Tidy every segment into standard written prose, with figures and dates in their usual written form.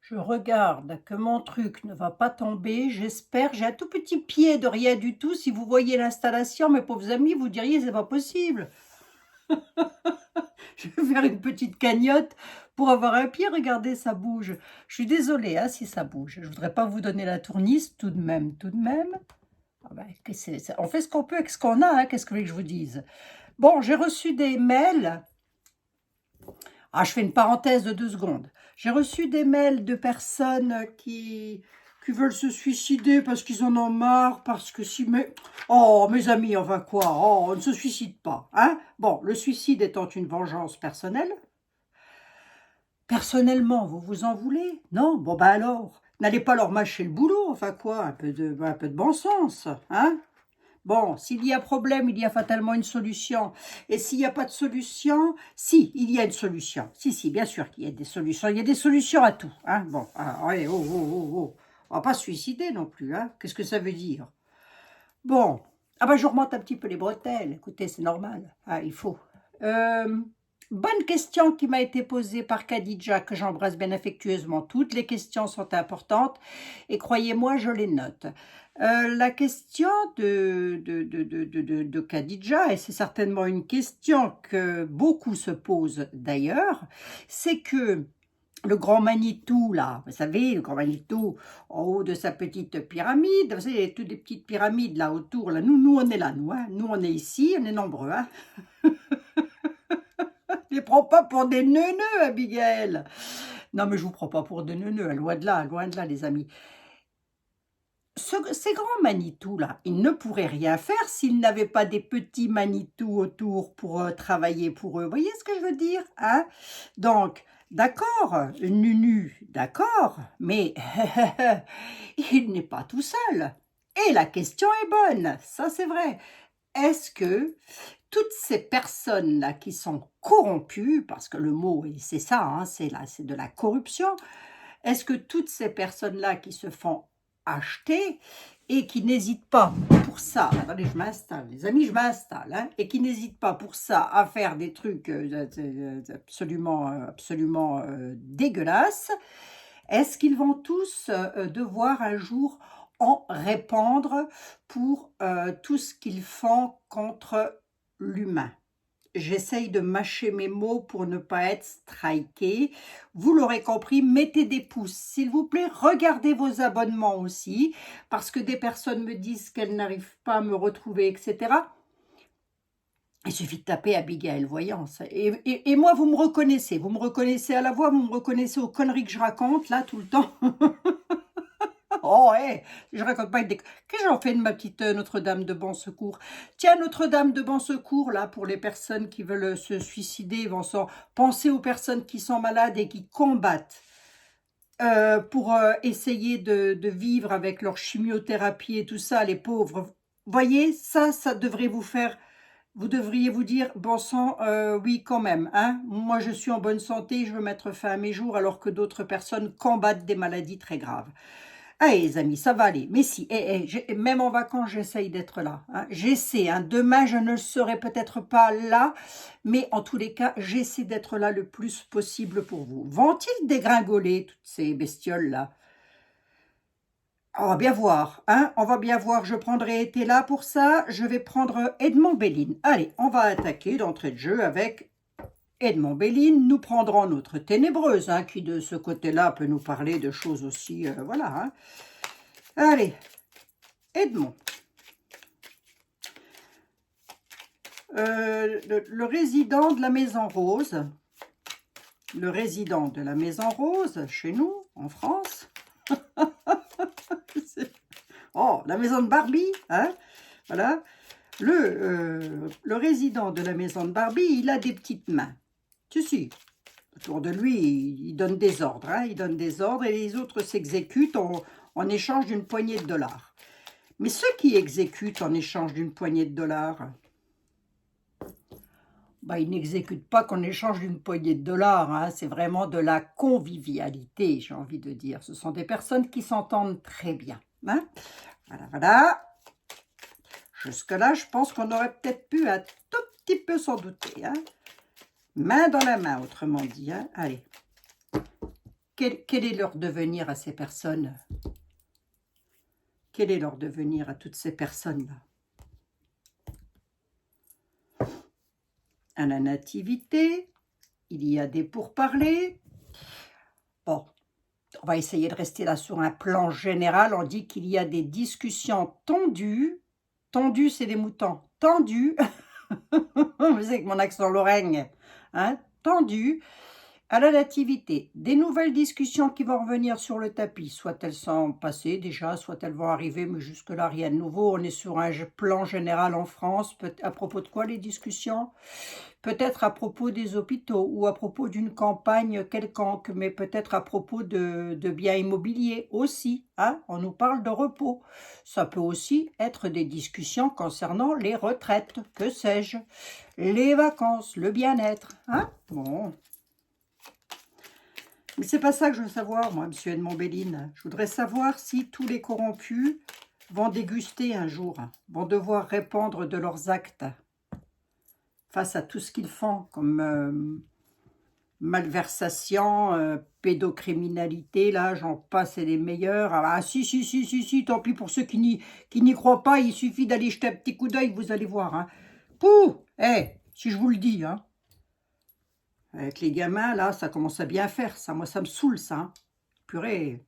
Je regarde que mon truc ne va pas tomber, j'espère. J'ai un tout petit pied de rien du tout. Si vous voyez l'installation, mes pauvres amis, vous diriez: «C'est pas possible». Je vais faire une petite cagnotte pour avoir un pied. Regardez, ça bouge. Je suis désolée, hein, si ça bouge. Je voudrais pas vous donner la tournisse, tout de même, tout de même. Ah ben, que on fait ce qu'on peut avec ce qu'on a, hein, qu'est-ce que vous voulez que je vous dise? Bon, j'ai reçu des mails. Ah, je fais une parenthèse de 2 secondes. J'ai reçu des mails de personnes qui veulent se suicider parce qu'ils en ont marre, parce que si... Mais... Oh, mes amis, enfin quoi? Oh, on ne se suicide pas, hein? Bon, le suicide étant une vengeance personnelle. Personnellement, vous vous en voulez? Non? Bon, ben alors, n'allez pas leur mâcher le boulot, enfin quoi? Un peu de bon sens, hein? Bon, s'il y a problème, il y a fatalement une solution. Et s'il n'y a pas de solution, si, il y a une solution. Si, si, bien sûr qu'il y a des solutions. Il y a des solutions à tout, hein. Bon, ah, ouais, oh, oh, oh, oh. On va pas se suicider non plus, hein. Qu'est-ce que ça veut dire? Bon, ah ben je remonte un petit peu les bretelles. Écoutez, c'est normal. Ah, il faut. Euh, Bonne question qui m'a été posée par Khadija, que j'embrasse bien affectueusement. Toutes les questions sont importantes et croyez-moi, je les note. La question de Khadija, et c'est certainement une question que beaucoup se posent d'ailleurs, c'est que le grand Manitou, là, vous savez, le grand Manitou, en haut de sa petite pyramide, vous savez, il y a toutes des petites pyramides là autour, là. Nous on est là, nous, hein. Nous, on est ici, on est nombreux, hein. Je les prends pas pour des neuneux, Abigail. Non, mais je vous prends pas pour des neuneux, loin de là, les amis. Ces grands Manitou-là, ils ne pourraient rien faire s'ils n'avaient pas des petits Manitou autour pour travailler pour eux. Vous voyez ce que je veux dire, hein? Donc, d'accord, Nunu, d'accord, mais il n'est pas tout seul. Et la question est bonne, ça c'est vrai. Est-ce que toutes ces personnes-là qui sont corrompues, parce que le mot, c'est ça, hein, c'est de la corruption, est-ce que toutes ces personnes-là qui se font acheter et qui n'hésitent pas pour ça, attendez, je m'installe, les amis, je m'installe, hein, et qui n'hésitent pas pour ça à faire des trucs absolument dégueulasses, est-ce qu'ils vont tous devoir un jour en répandre pour tout ce qu'ils font contre l'humain? J'essaye de mâcher mes mots pour ne pas être striké. Vous l'aurez compris, mettez des pouces, s'il vous plaît. Regardez vos abonnements aussi, parce que des personnes me disent qu'elles n'arrivent pas à me retrouver, etc. Il suffit de taper Abigail Voyance. Et moi, vous me reconnaissez à la voix, vous me reconnaissez aux conneries que je raconte, là, tout le temps. Oh, hé, je raconte pas une Qu'est-ce que j'en fais de ma petite Notre-Dame de Bon Secours? Tiens, Notre-Dame de Bon Secours, là, pour les personnes qui veulent se suicider, penser aux personnes qui sont malades et qui combattent pour essayer de vivre avec leur chimiothérapie et tout ça, les pauvres. Voyez, ça devrait vous faire... Vous devriez vous dire, bon sang, oui, quand même, hein. Moi, je suis en bonne santé, je veux mettre fin à mes jours, alors que d'autres personnes combattent des maladies très graves. Allez, les amis, ça va aller. Mais si, même en vacances, j'essaye d'être là, hein. J'essaie, hein. Demain, je ne serai peut-être pas là, mais en tous les cas, j'essaie d'être là le plus possible pour vous. Vont-ils dégringoler, toutes ces bestioles-là? On va bien voir, hein. On va bien voir. Je prendrai été là pour ça. Je vais prendre Edmond Belline. Allez, on va attaquer d'entrée de jeu avec Edmond Belline. Nous prendrons notre ténébreuse, hein, qui de ce côté-là peut nous parler de choses aussi, voilà, hein. Allez, Edmond. Le résident de la Maison Rose. Le résident de la Maison Rose, chez nous, en France. Oh, la maison de Barbie, hein, voilà. Le résident de la maison de Barbie, il a des petites mains. Si. Autour de lui, il donne des ordres, hein, il donne des ordres et les autres s'exécutent en échange d'une poignée de dollars. Mais ceux qui exécutent en échange d'une poignée de dollars, bah, ils n'exécutent pas qu'en échange d'une poignée de dollars, hein, c'est vraiment de la convivialité, j'ai envie de dire. Ce sont des personnes qui s'entendent très bien, hein. Voilà, voilà. Jusque-là, je pense qu'on aurait peut-être pu un tout petit peu s'en douter, hein. Main dans la main, autrement dit, hein. Allez. quel est leur devenir à ces personnes? Quel est leur devenir à toutes ces personnes-là? À la nativité, il y a des pourparlers. Bon, on va essayer de rester là sur un plan général. On dit qu'il y a des discussions tendues. Tendues, c'est des moutons. Tendues. Vous savez que mon accent lorraine, hein, tendues. À la nativité, des nouvelles discussions qui vont revenir sur le tapis. Soit elles sont passées déjà, soit elles vont arriver, mais jusque-là, rien de nouveau. On est sur un plan général en France. À propos de quoi les discussions? Peut-être à propos des hôpitaux ou à propos d'une campagne quelconque, mais peut-être à propos de biens immobiliers aussi. Hein, on nous parle de repos. Ça peut aussi être des discussions concernant les retraites, que sais-je, les vacances, le bien-être. Hein, bon. Mais c'est pas ça que je veux savoir, moi, monsieur Edmond-Béline. Je voudrais savoir si tous les corrompus vont déguster un jour, vont devoir répondre de leurs actes face à tout ce qu'ils font comme malversation, pédocriminalité, là, j'en passe, et les meilleurs. Ah, si, tant pis pour ceux qui n'y croient pas, il suffit d'aller jeter un petit coup d'œil, vous allez voir. Hein. Pouh, si je vous le dis, hein. Avec les gamins, là, ça commence à bien faire, ça. Moi, ça me saoule, ça. Hein. Purée.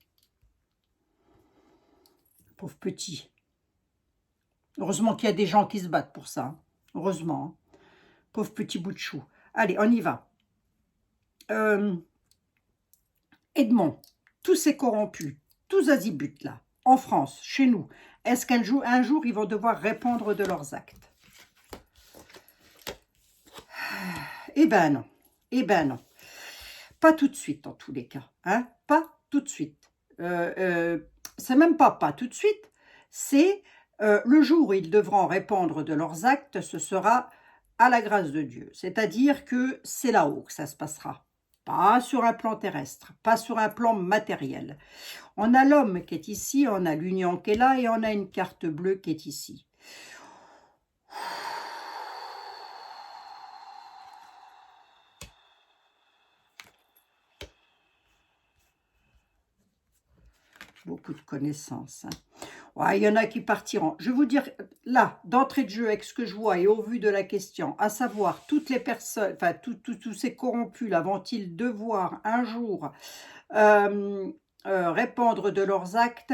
Pauvre petit. Heureusement qu'il y a des gens qui se battent pour ça. Hein. Heureusement. Hein. Pauvre petit bout de chou. Allez, on y va. Edmond, tous ces corrompus, tous azimuts, là, en France, chez nous, est-ce qu'un jour, ils vont devoir répondre de leurs actes? Eh ben non. Eh ben non. Pas tout de suite, en tous les cas. Hein? Pas tout de suite. C'est même pas tout de suite. C'est le jour où ils devront répondre de leurs actes, ce sera à la grâce de Dieu. C'est-à-dire que c'est là-haut que ça se passera. Pas sur un plan terrestre, pas sur un plan matériel. On a l'homme qui est ici, on a l'union qui est là et on a une carte bleue qui est ici. Beaucoup de connaissances. Hein. Ouais, il y en a qui partiront. Je vais vous dire, là, d'entrée de jeu, avec ce que je vois et au vu de la question, à savoir, toutes les personnes, enfin, tous ces corrompus, là, vont-ils devoir un jour répandre de leurs actes?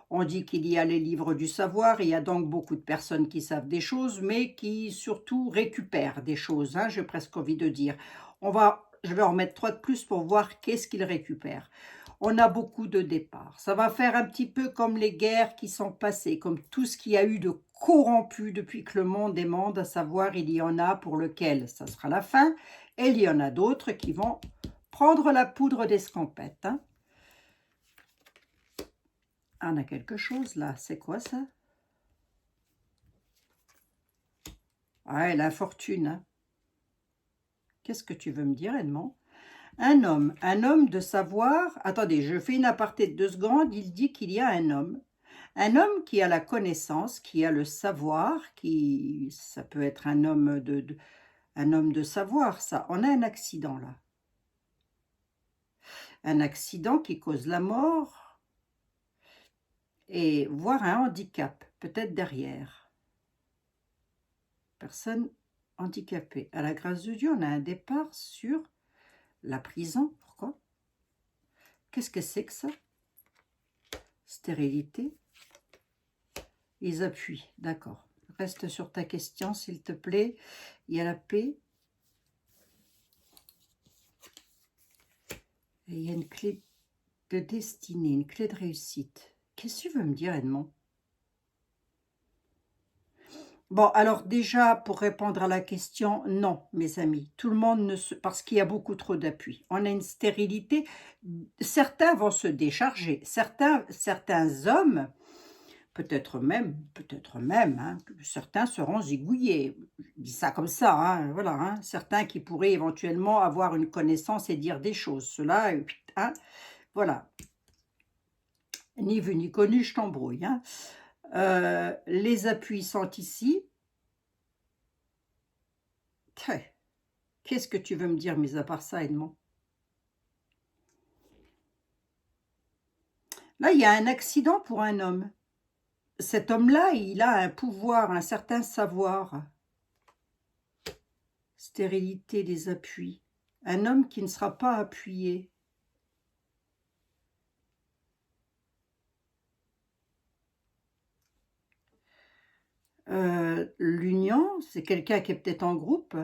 On dit qu'il y a les livres du savoir, il y a donc beaucoup de personnes qui savent des choses, mais qui surtout récupèrent des choses, hein, j'ai presque envie de dire. Je vais en mettre 3 de plus pour voir qu'est-ce qu'ils récupèrent. On a beaucoup de départs. Ça va faire un petit peu comme les guerres qui sont passées, comme tout ce qu'il y a eu de corrompu depuis que le monde est monde, à savoir il y en a pour lequel ça sera la fin, et il y en a d'autres qui vont prendre la poudre d'escampette. Hein. On a quelque chose là, c'est quoi ça? Ouais, l'infortune. Hein. Qu'est-ce que tu veux me dire, Edmond? Un homme de savoir. Attendez, je fais une aparté de 2 secondes. Il dit qu'il y a un homme qui a la connaissance, qui a le savoir, ça peut être un homme un homme de savoir, ça. On a un accident là. Un accident qui cause la mort et voire un handicap, peut-être derrière. Personne handicapée. À la grâce de Dieu, on a un départ sur la prison. Pourquoi? Qu'est-ce que c'est que ça? Stérilité. Ils appuient, d'accord. Reste sur ta question, s'il te plaît. Il y a la paix. Et il y a une clé de destinée, une clé de réussite. Qu'est-ce que tu veux me dire, Edmond? Bon, alors déjà, pour répondre à la question, non, mes amis. Tout le monde ne se... Parce qu'il y a beaucoup trop d'appui. On a une stérilité. Certains vont se décharger. Certains hommes, peut-être même, hein, certains seront zigouillés. Je dis ça comme ça, hein, voilà. Hein, certains qui pourraient éventuellement avoir une connaissance et dire des choses. Cela, hein, voilà. Ni vu ni connu, je t'embrouille. Hein. Les appuis sont ici. Qu'est-ce que tu veux me dire, mis à part ça, Edmond? Là, il y a un accident pour un homme. Cet homme-là, il a un pouvoir, un certain savoir. Stérilité des appuis. Un homme qui ne sera pas appuyé. L'union, c'est quelqu'un qui est peut-être en groupe.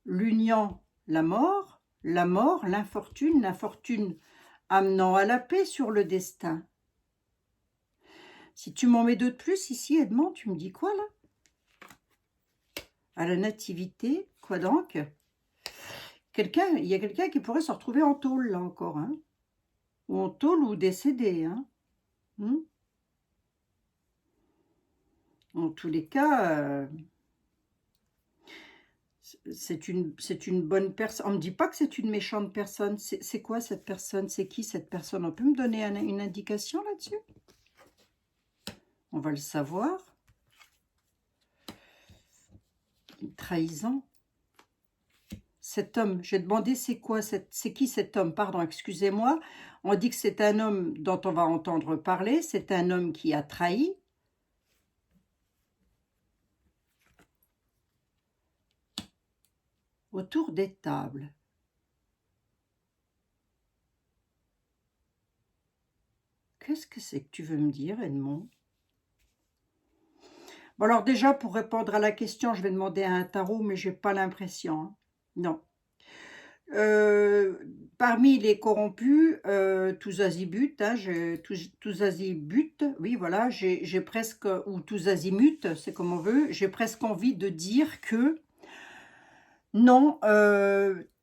L'union, la mort, l'infortune, l'infortune amenant à la paix sur le destin. Si tu m'en mets deux de plus ici, Edmond, tu me dis quoi là? À la nativité, quoi donc? Il y a quelqu'un qui pourrait se retrouver en tôle là encore, hein? Ou en tôle ou décédé, hein? En tous les cas, c'est une bonne personne. On ne me dit pas que c'est une méchante personne. C'est quoi cette personne? C'est qui cette personne? On peut me donner une indication là-dessus? On va le savoir. Une trahison. Cet homme, j'ai demandé c'est quoi, c'est qui cet homme? Pardon, excusez-moi. On dit que c'est un homme dont on va entendre parler. C'est un homme qui a trahi. Autour des tables. Qu'est-ce que c'est que tu veux me dire, Edmond? Bon, alors déjà, pour répondre à la question, je vais demander à un tarot, mais j'ai pas l'impression. Hein. Non. Parmi les corrompus, tous azimuts, hein, tous azimuts, oui, voilà, j'ai presque, ou tous azimuts, c'est comme on veut, j'ai presque envie de dire que non,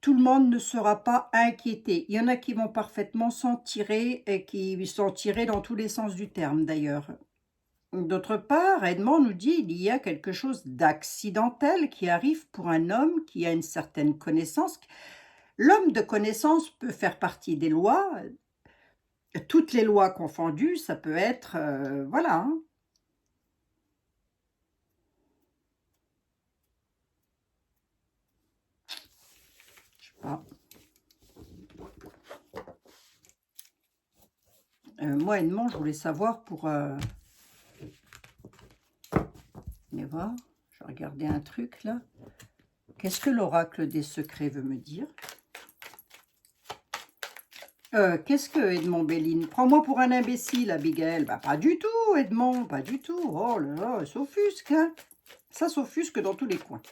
tout le monde ne sera pas inquiété. Il y en a qui vont parfaitement s'en tirer et qui s'en tirer dans tous les sens du terme d'ailleurs. D'autre part, Edmond nous dit il y a quelque chose d'accidentel qui arrive pour un homme qui a une certaine connaissance. L'homme de connaissance peut faire partie des lois, toutes les lois confondues, ça peut être, voilà. Hein. Je sais pas. Moi, Edmond, je voulais savoir pour... Mais voir, je vais regarder un truc là. Qu'est-ce que l'oracle des secrets veut me dire? Qu'est-ce que Edmond Belline? Prends-moi pour un imbécile, Abigail. Bah, pas du tout, Edmond, pas du tout. Oh là là, s'offusque, hein. Ça s'offusque dans tous les coins.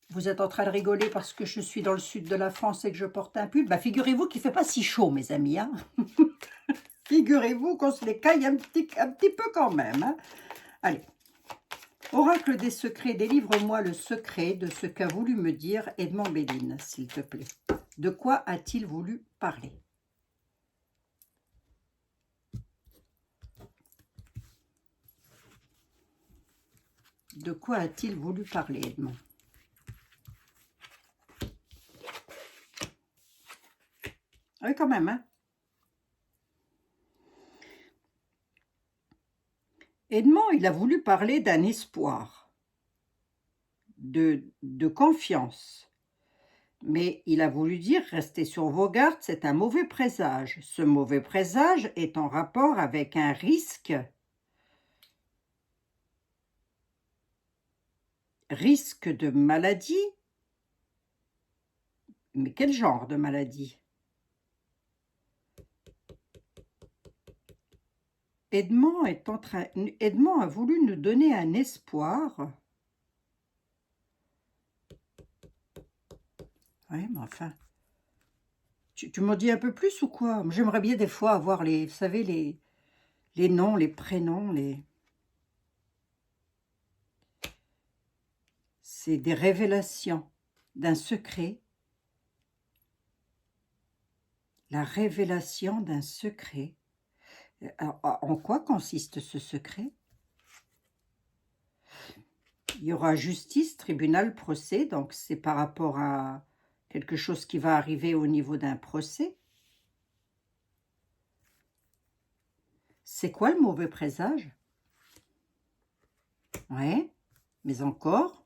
Vous êtes en train de rigoler parce que je suis dans le sud de la France et que je porte un pull. Bah, figurez-vous qu'il ne fait pas si chaud, mes amis. Hein. Figurez-vous qu'on se les caille un petit peu quand même. Hein. Allez. Oracle des secrets, délivre-moi le secret de ce qu'a voulu me dire Edmond Belline, s'il te plaît. De quoi a-t-il voulu parler? De quoi a-t-il voulu parler, Edmond? Oui, quand même, hein. Edmond, il a voulu parler d'un espoir, de confiance. Mais il a voulu dire, restez sur vos gardes, c'est un mauvais présage. Ce mauvais présage est en rapport avec un risque de maladie. Mais quel genre de maladie? Edmond a voulu nous donner un espoir. Oui, mais enfin... Tu m'en dis un peu plus ou quoi? J'aimerais bien des fois avoir les... Vous savez, les noms, les prénoms, les... C'est des révélations d'un secret. La révélation d'un secret. Alors, en quoi consiste ce secret? Il y aura justice, tribunal, procès, donc c'est par rapport à quelque chose qui va arriver au niveau d'un procès. C'est quoi le mauvais présage? Ouais, mais encore?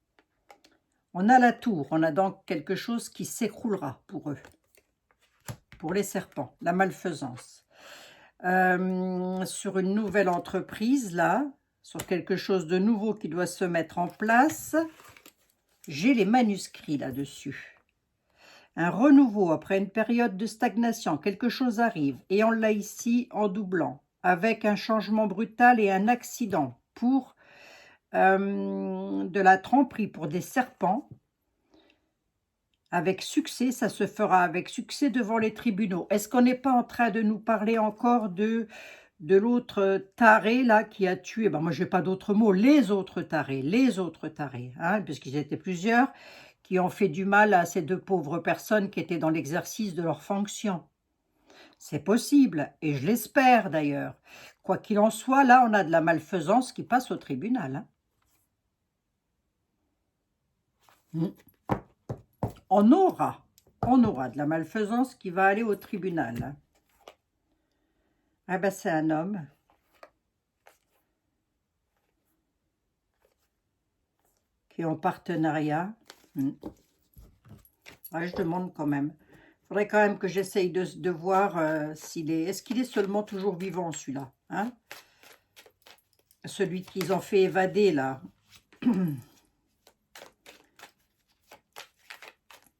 On a la tour, on a donc quelque chose qui s'écroulera pour eux, pour les serpents, la malfaisance. Sur une nouvelle entreprise, là, sur quelque chose de nouveau qui doit se mettre en place, j'ai les manuscrits là-dessus. Un renouveau après une période de stagnation, quelque chose arrive, et on l'a ici en doublant, avec un changement brutal et un accident pour de la tromperie pour des serpents. Avec succès, ça se fera avec succès devant les tribunaux. Est-ce qu'on n'est pas en train de nous parler encore de l'autre taré là qui a tué, ben moi je n'ai pas d'autres mots, les autres tarés, hein, puisqu'ils étaient plusieurs, qui ont fait du mal à ces deux pauvres personnes qui étaient dans l'exercice de leurs fonctions. C'est possible, et je l'espère d'ailleurs. Quoi qu'il en soit, là on a de la malfaisance qui passe au tribunal. Hein. On aura de la malfaisance qui va aller au tribunal. Ah ben c'est un homme. Qui est en partenariat. Ouais, je demande quand même. Il faudrait quand même que j'essaye de voir s'il est... Est-ce qu'il est seulement toujours vivant celui-là, hein? Celui qu'ils ont fait évader là.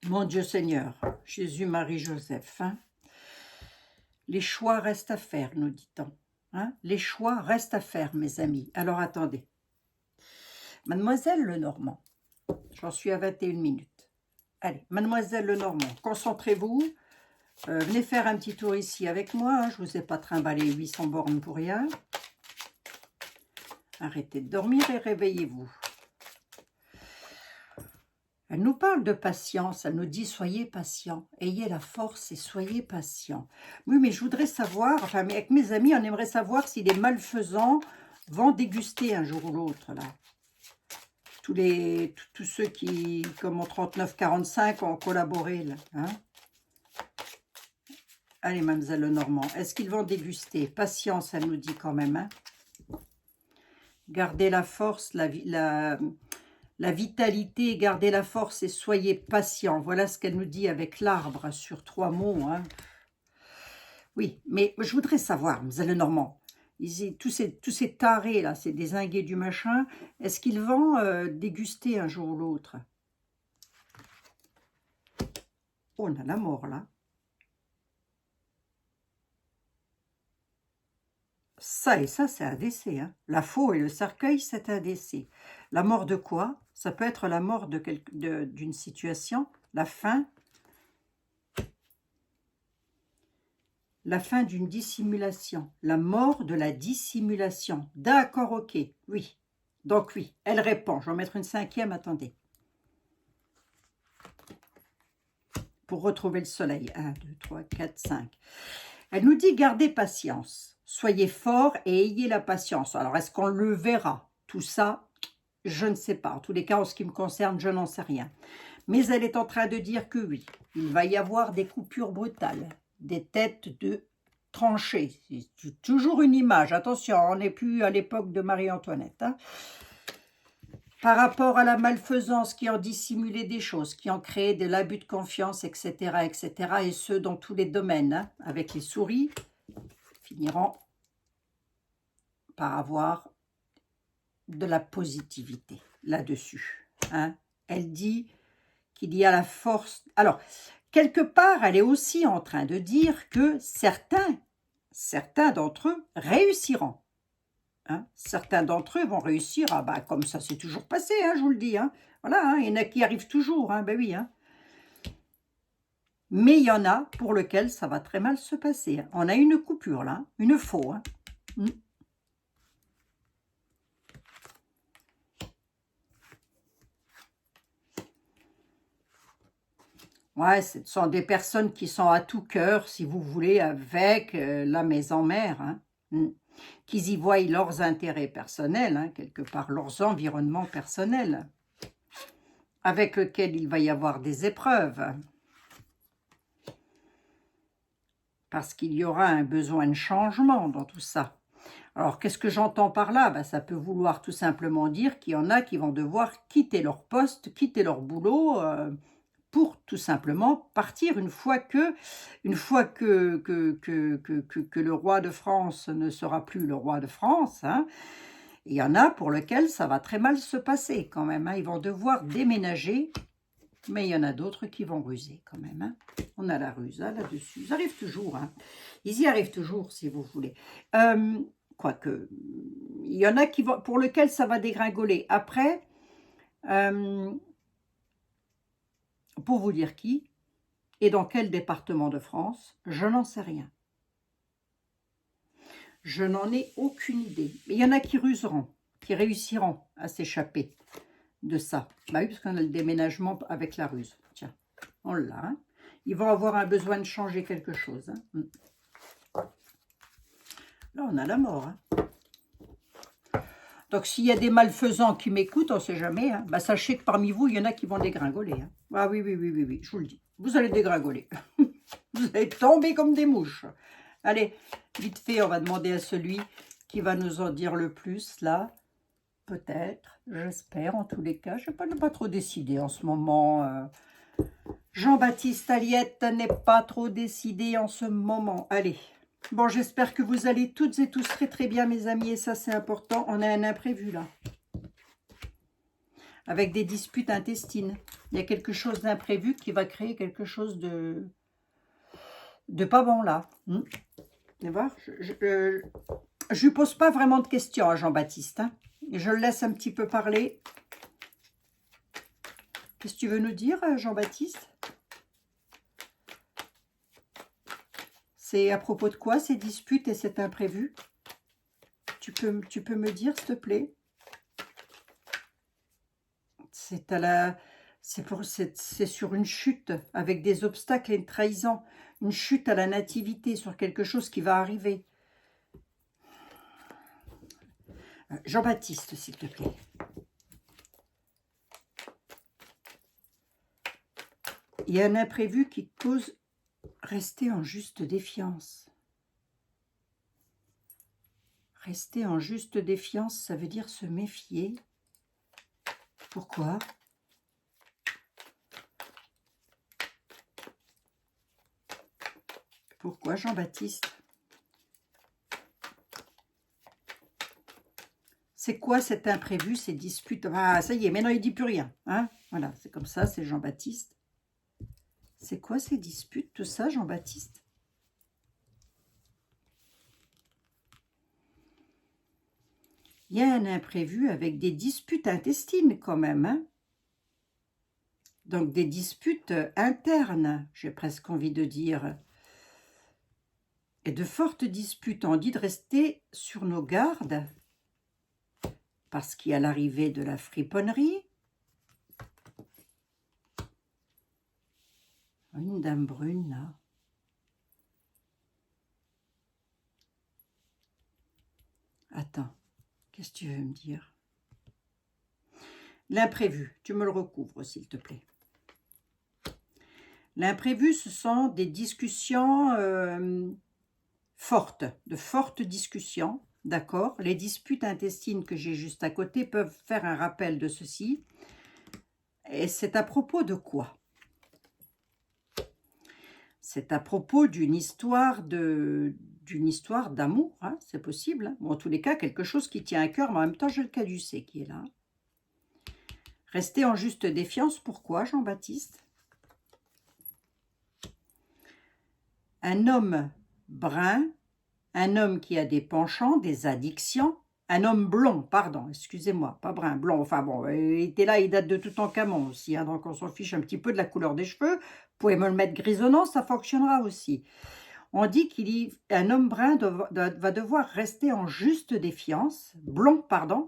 Mon Dieu Seigneur, Jésus, Marie, Joseph. Hein? Les choix restent à faire, nous dit-on. Hein? Les choix restent à faire, mes amis. Alors attendez. Mademoiselle Lenormand, j'en suis à 21 minutes. Allez, Mademoiselle Lenormand, concentrez-vous. Venez faire un petit tour ici avec moi. Hein? Je ne vous ai pas trimballé 800 bornes pour rien. Arrêtez de dormir et réveillez-vous. Elle nous parle de patience, elle nous dit « Soyez patient, ayez la force et soyez patient ». Oui, mais je voudrais savoir, enfin, avec mes amis, on aimerait savoir si les malfaisants vont déguster un jour ou l'autre, là. Tous ceux qui, comme en 39-45, ont collaboré, là. Hein? Allez, mademoiselle Lenormand, est-ce qu'ils vont déguster? Patience, elle nous dit quand même. Hein? Gardez la force, la vitalité, gardez la force et soyez patient. Voilà ce qu'elle nous dit avec l'arbre sur 3 mots. Hein. Oui, mais je voudrais savoir, mademoiselle Lenormand, tous ces tarés là, ces dézingués du machin, est-ce qu'ils vont déguster un jour ou l'autre? Oh, on a la mort là. Ça et ça, c'est un décès. Hein. La faux et le cercueil, c'est un décès. La mort de quoi? Ça peut être la mort d'une situation, la fin d'une dissimulation, la mort de la dissimulation. D'accord, ok, oui. Donc oui, elle répond. Je vais en mettre une 5e, attendez. Pour retrouver le soleil. 1, 2, 3, 4, 5. Elle nous dit, gardez patience. Soyez forts et ayez la patience. Alors, est-ce qu'on le verra? Tout ça, je ne sais pas. En tous les cas, en ce qui me concerne, je n'en sais rien. Mais elle est en train de dire que oui, il va y avoir des coupures brutales, des têtes de tranchées. C'est toujours une image. Attention, on n'est plus à l'époque de Marie-Antoinette. Hein. Par rapport à la malfaisance qui ont dissimulé des choses, qui ont créé de l'abus de confiance, etc., etc., et ce, dans tous les domaines, hein, avec les souris, finiront par avoir de la positivité là-dessus. Hein. Elle dit qu'il y a la force... Alors, quelque part, elle est aussi en train de dire que certains d'entre eux réussiront. Hein. Certains d'entre eux vont réussir, ah bah, comme ça s'est toujours passé, hein, je vous le dis. Hein. Voilà, hein, il y en a qui arrivent toujours, hein, ben oui. Hein. Mais il y en a pour lesquels ça va très mal se passer. Hein. On a une coupure là, une faux. Hein. Ouais, ce sont des personnes qui sont à tout cœur, si vous voulez, avec la maison mère, hein, qu'ils y voient leurs intérêts personnels, hein, quelque part, leurs environnements personnels, avec lesquels il va y avoir des épreuves, parce qu'il y aura un besoin de changement dans tout ça. Alors, qu'est-ce que j'entends par là? Ben, ça peut vouloir tout simplement dire qu'il y en a qui vont devoir quitter leur poste, quitter leur boulot, pour tout simplement partir une fois que le roi de France ne sera plus le roi de France, hein. Il y en a pour lesquels ça va très mal se passer quand même, hein. Ils vont devoir déménager, mais il y en a d'autres qui vont ruser quand même, hein. On a la ruse hein, là-dessus. Ils arrivent toujours, hein. Ils y arrivent toujours si vous voulez. Quoique, il y en a qui vont, pour lesquels ça va dégringoler. Après, pour vous dire qui et dans quel département de France, je n'en sais rien. Je n'en ai aucune idée. Mais il y en a qui ruseront, qui réussiront à s'échapper de ça. Bah oui, parce qu'on a le déménagement avec la ruse. Tiens, on l'a. Hein. Ils vont avoir un besoin de changer quelque chose. Hein. Là, on a la mort. Hein. Donc, s'il y a des malfaisants qui m'écoutent, on ne sait jamais. Hein, bah, sachez que parmi vous, il y en a qui vont dégringoler. Hein. Ah oui, oui, oui, oui, oui, je vous le dis. Vous allez dégringoler. Vous allez tomber comme des mouches. Allez, vite fait, on va demander à celui qui va nous en dire le plus, là. Peut-être, j'espère, en tous les cas. Je n'ai pas trop décidé en ce moment. Jean-Baptiste Aliette n'est pas trop décidé en ce moment. Allez. Bon, j'espère que vous allez toutes et tous très très bien, mes amis. Et ça, c'est important. On a un imprévu, là. Avec des disputes intestines. Il y a quelque chose d'imprévu qui va créer quelque chose de pas bon, là. Vous voir, je lui pose pas vraiment de questions à Jean-Baptiste. Hein. Je le laisse un petit peu parler. Qu'est-ce que tu veux nous dire, Jean-Baptiste? C'est à propos de quoi, ces disputes et cet imprévu? Tu peux me dire, s'il te plaît? C'est sur une chute, avec des obstacles et une trahison. Une chute à la nativité, sur quelque chose qui va arriver. Jean-Baptiste, s'il te plaît. Il y a un imprévu qui cause rester en juste défiance. Rester en juste défiance, ça veut dire se méfier. Pourquoi? Pourquoi, Jean-Baptiste? C'est quoi cet imprévu, ces disputes? Ah, ça y est, maintenant il ne dit plus rien. Hein, voilà, c'est comme ça, c'est Jean-Baptiste. C'est quoi ces disputes, tout ça, Jean-Baptiste? Il y a un imprévu avec des disputes intestines quand même. Hein? Donc des disputes internes, j'ai presque envie de dire. Et de fortes disputes. On dit de rester sur nos gardes. Parce qu'il y a l'arrivée de la friponnerie. Une dame brune, là. Attends, qu'est-ce que tu veux me dire? L'imprévu, tu me le recouvres, s'il te plaît. L'imprévu, ce sont des discussions fortes, de fortes discussions, d'accord? Les disputes intestines que j'ai juste à côté peuvent faire un rappel de ceci. Et c'est à propos de quoi? C'est à propos d'une histoire d'amour, hein, c'est possible. Hein. Bon, en tous les cas, quelque chose qui tient à cœur, mais en même temps, j'ai le caducée qui est là. Rester en juste défiance, pourquoi, Jean-Baptiste? Un homme brun, un homme qui a des penchants, des addictions, un homme blond, pardon, excusez-moi, pas brun, blond, enfin bon, il était là, il date de Toutankhamon aussi, hein, donc on s'en fiche un petit peu de la couleur des cheveux. Vous pouvez me le mettre grisonnant, ça fonctionnera aussi. On dit qu'un homme brun va devoir rester en juste défiance, blond, pardon,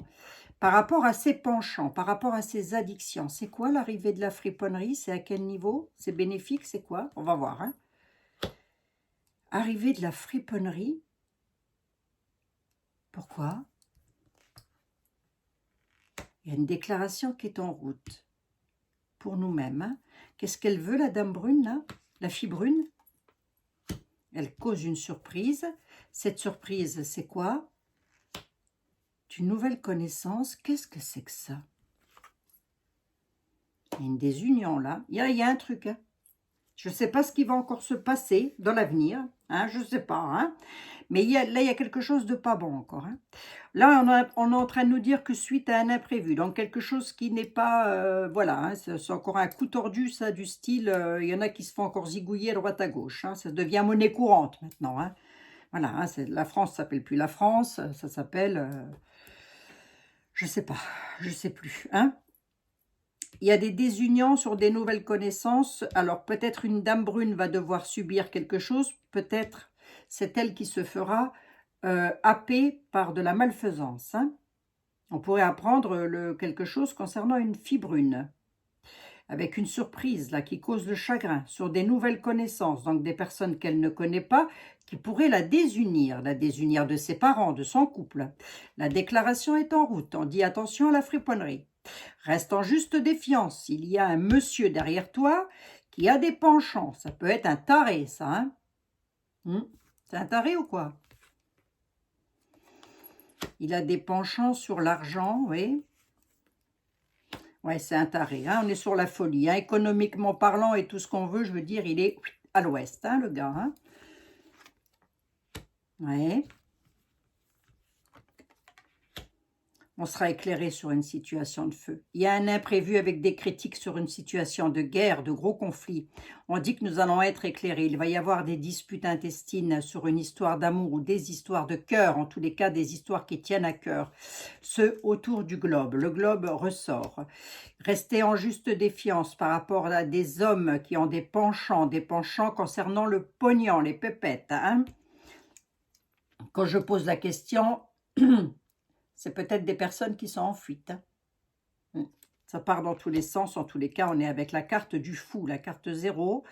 par rapport à ses penchants, par rapport à ses addictions. C'est quoi l'arrivée de la friponnerie? C'est à quel niveau? C'est bénéfique? C'est quoi? On va voir. Hein. Arrivée de la friponnerie. Pourquoi? Il y a une déclaration qui est en route pour nous-mêmes. Hein. Qu'est-ce qu'elle veut, la dame brune, là? La fille brune? Elle cause une surprise. Cette surprise, c'est quoi? Une nouvelle connaissance, qu'est-ce que c'est que ça? Il y a une désunion là. Il y a un truc, hein. Je ne sais pas ce qui va encore se passer dans l'avenir, hein, je ne sais pas, hein. Mais là, il y a quelque chose de pas bon encore, hein. Là, on est en train de nous dire que suite à un imprévu, donc quelque chose qui n'est pas, voilà, hein, c'est encore un coup tordu, ça, du style, il y en a qui se font encore zigouiller à droite à gauche, hein, ça devient monnaie courante maintenant, hein. Voilà, hein, la France s'appelle plus la France, ça s'appelle, je sais pas, je sais plus, hein. Il y a des désunions sur des nouvelles connaissances. Alors peut-être une dame brune va devoir subir quelque chose, peut-être c'est elle qui se fera happer par de la malfaisance, hein. On pourrait apprendre quelque chose concernant une fille brune, avec une surprise là qui cause le chagrin, sur des nouvelles connaissances, donc des personnes qu'elle ne connaît pas, qui pourraient la désunir de ses parents, de son couple. La déclaration est en route, on dit attention à la friponnerie. Reste en juste défiance, il y a un monsieur derrière toi qui a des penchants, ça peut être un taré ça, hein. C'est un taré ou quoi? Il a des penchants sur l'argent, oui. Ouais, c'est un taré, hein. On est sur la folie, hein. Économiquement parlant et tout ce qu'on veut, je veux dire, il est à l'ouest, hein, le gars, hein. Ouais. On sera éclairé sur une situation de feu. Il y a un imprévu avec des critiques sur une situation de guerre, de gros conflits. On dit que nous allons être éclairés. Il va y avoir des disputes intestines sur une histoire d'amour ou des histoires de cœur, en tous les cas des histoires qui tiennent à cœur. Ceux autour du globe. Le globe ressort. Restez en juste défiance par rapport à des hommes qui ont des penchants concernant le pognon, les pépettes, hein. Quand je pose la question... c'est peut-être des personnes qui sont en fuite, hein. Ça part dans tous les sens. En tous les cas, on est avec la carte du fou, la carte 0.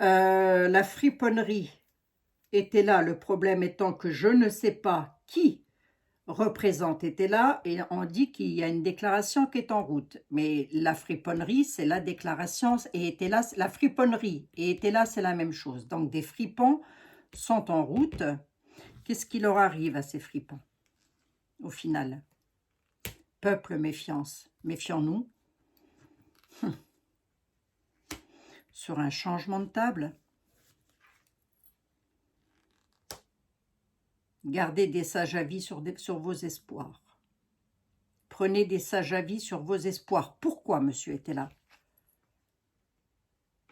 La friponnerie était là. Le problème étant que je ne sais pas qui représente était là. Et on dit qu'il y a une déclaration qui est en route. Mais la friponnerie, c'est la déclaration. Et était là, la friponnerie. Et était là, c'est la même chose. Donc, des fripons sont en route. Qu'est-ce qui leur arrive à ces fripons au final? Peuple, méfiance. Méfions-nous. Sur un changement de table. Gardez des sages avis sur vos espoirs. Prenez des sages avis sur vos espoirs. Pourquoi monsieur était là?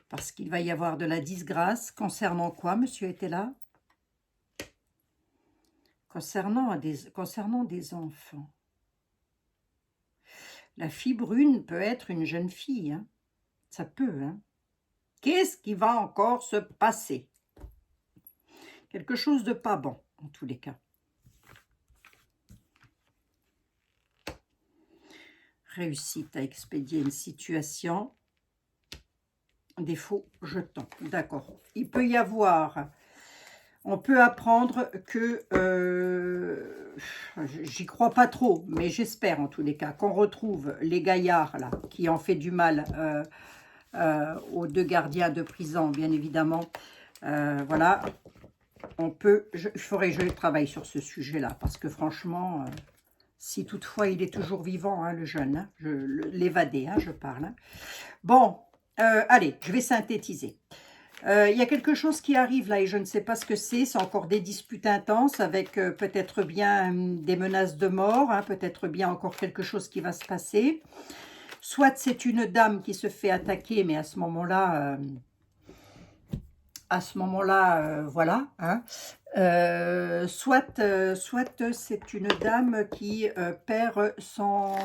Parce qu'il va y avoir de la disgrâce. Concernant quoi monsieur était là? Concernant des enfants. La fille brune peut être une jeune fille, hein. Ça peut, hein. Qu'est-ce qui va encore se passer? Quelque chose de pas bon, en tous les cas. Réussite à expédier une situation. Des faux jetons, d'accord. Il peut y avoir... On peut apprendre que... j'y crois pas trop, mais j'espère en tous les cas qu'on retrouve les gaillards là qui ont fait du mal aux 2 gardiens de prison, bien évidemment. Voilà. On peut... Je travaille sur ce sujet-là, parce que franchement... si toutefois il est toujours vivant, hein, le jeune, hein, l'évadé, hein, je parle. Hein. Bon, allez, je vais synthétiser. Il y a quelque chose qui arrive là et je ne sais pas ce que c'est encore des disputes intenses avec peut-être bien des menaces de mort, hein, peut-être bien encore quelque chose qui va se passer. Soit c'est une dame qui se fait attaquer, mais à ce moment-là, voilà, hein. Soit c'est une dame qui perd son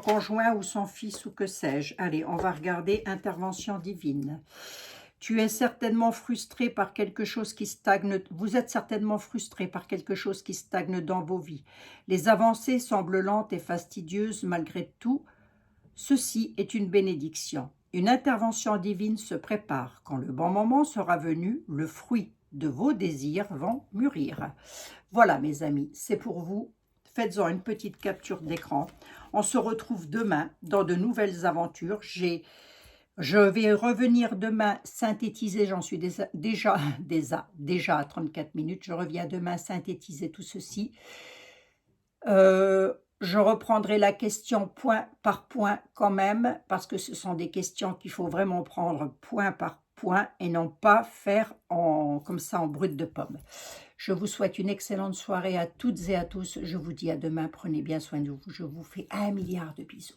conjoint ou son fils ou que sais-je. Allez, on va regarder intervention divine. Tu es certainement frustré par quelque chose qui stagne. Vous êtes certainement frustré par quelque chose qui stagne dans vos vies. Les avancées semblent lentes et fastidieuses malgré tout. Ceci est une bénédiction. Une intervention divine se prépare. Quand le bon moment sera venu, le fruit de vos désirs vont mûrir. Voilà mes amis, c'est pour vous. Faites-en une petite capture d'écran. On se retrouve demain dans de nouvelles aventures. Je vais revenir demain synthétiser, j'en suis déjà à 34 minutes. Je reviens demain synthétiser tout ceci. Je reprendrai la question point par point quand même, parce que ce sont des questions qu'il faut vraiment prendre point par point et non pas faire comme ça en brut de pomme. Je vous souhaite une excellente soirée à toutes et à tous. Je vous dis à demain. Prenez bien soin de vous. Je vous fais 1 milliard de bisous.